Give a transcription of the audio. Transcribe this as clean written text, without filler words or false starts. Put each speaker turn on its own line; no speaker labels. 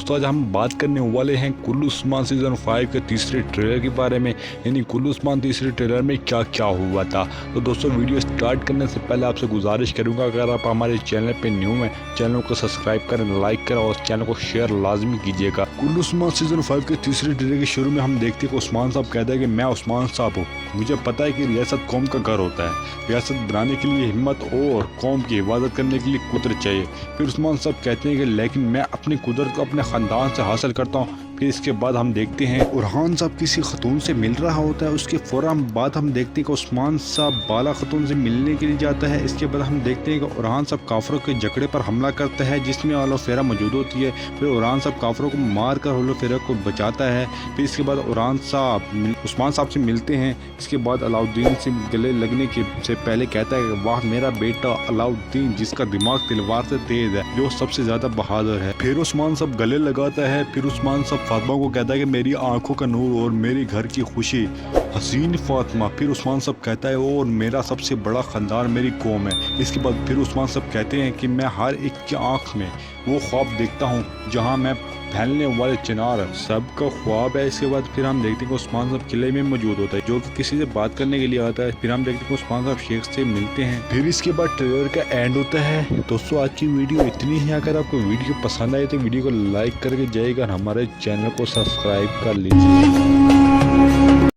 दोस्तों आज हम बात करने वाले हैं कुल्लू उस्मान सीजन 5 के तीसरे ट्रेलर के बारे में, यानी कुल्लू उस्मान तीसरे ट्रेलर में क्या क्या हुआ था। तो दोस्तों वीडियो स्टार्ट करने से पहले आपसे गुजारिश करूंगा, अगर आप हमारे चैनल पे न्यू हैं चैनल को सब्सक्राइब करें, लाइक करें और चैनल को शेयर लाजमी कीजिएगा। कुल्लू उस्मान सीजन 5 के तीसरे ट्रेलर के शुरू में हम देखते हैं कि उस्मान साहब कहते हैं कि मैं उस्मान साहब हूँ, मुझे पता है कि रियासत कौम का घर होता है, रियासत बनाने के लिए हिम्मत और कौम की हिफाजत करने के लिए कुदरत चाहिए। फिर उस्मान साहब कहते हैं कि लेकिन मैं अपनी कुदरत को अपने ख़ानदान से हासिल करता हूँ। फिर इसके बाद हम देखते हैं उरहान साहब किसी खतून से मिल रहा होता है, उसके फ़ौरन बाद हम देखते हैं कि उस्मान साहब बाला खतून से मिलने के लिए जाता है। इसके बाद हम देखते हैं कि उरहान साहब काफरों के जकड़े पर हमला करता है जिसमें अलोफेरा मौजूद होती है। फिर उरहान साहब काफरों को मार कर अलोफेरा को बचाता है। फिर इसके बाद उरहान साहब उस्मान साहब से मिलते हैं। इसके बाद अलाउद्दीन से गले लगने के से पहले कहता है कि वाह मेरा बेटा अलाउद्दीन जिसका दिमाग तलवार से तेज है, जो सबसे ज़्यादा बहादुर है। फिर उस्मान साहब गले लगाता है। फिर उस्मान साहब फातिमा को कहता है कि मेरी आंखों का नूर और मेरी घर की खुशी हसीन फातिमा। फिर उस्मान साहब कहता है और मेरा सबसे बड़ा ख़ानदान मेरी कौम है। इसके बाद फिर उस्मान साहब कहते हैं कि मैं हर एक की आंख में वो ख्वाब देखता हूँ जहाँ मैं फैलने वाले चिनार सबका ख्वाब है। इसके बाद फिर हम देखते हैं कि उस्मान साहब किले में मौजूद होता है जो कि किसी से बात करने के लिए आता है। फिर हम देखते हैं कि उस्मान साहब शेख से मिलते हैं। फिर इसके बाद ट्रेलर का एंड होता है। दोस्तों आज की वीडियो इतनी ही। अगर आपको वीडियो पसंद आए तो वीडियो को लाइक करके जाइएगा और हमारे चैनल को सब्सक्राइब कर लीजिए।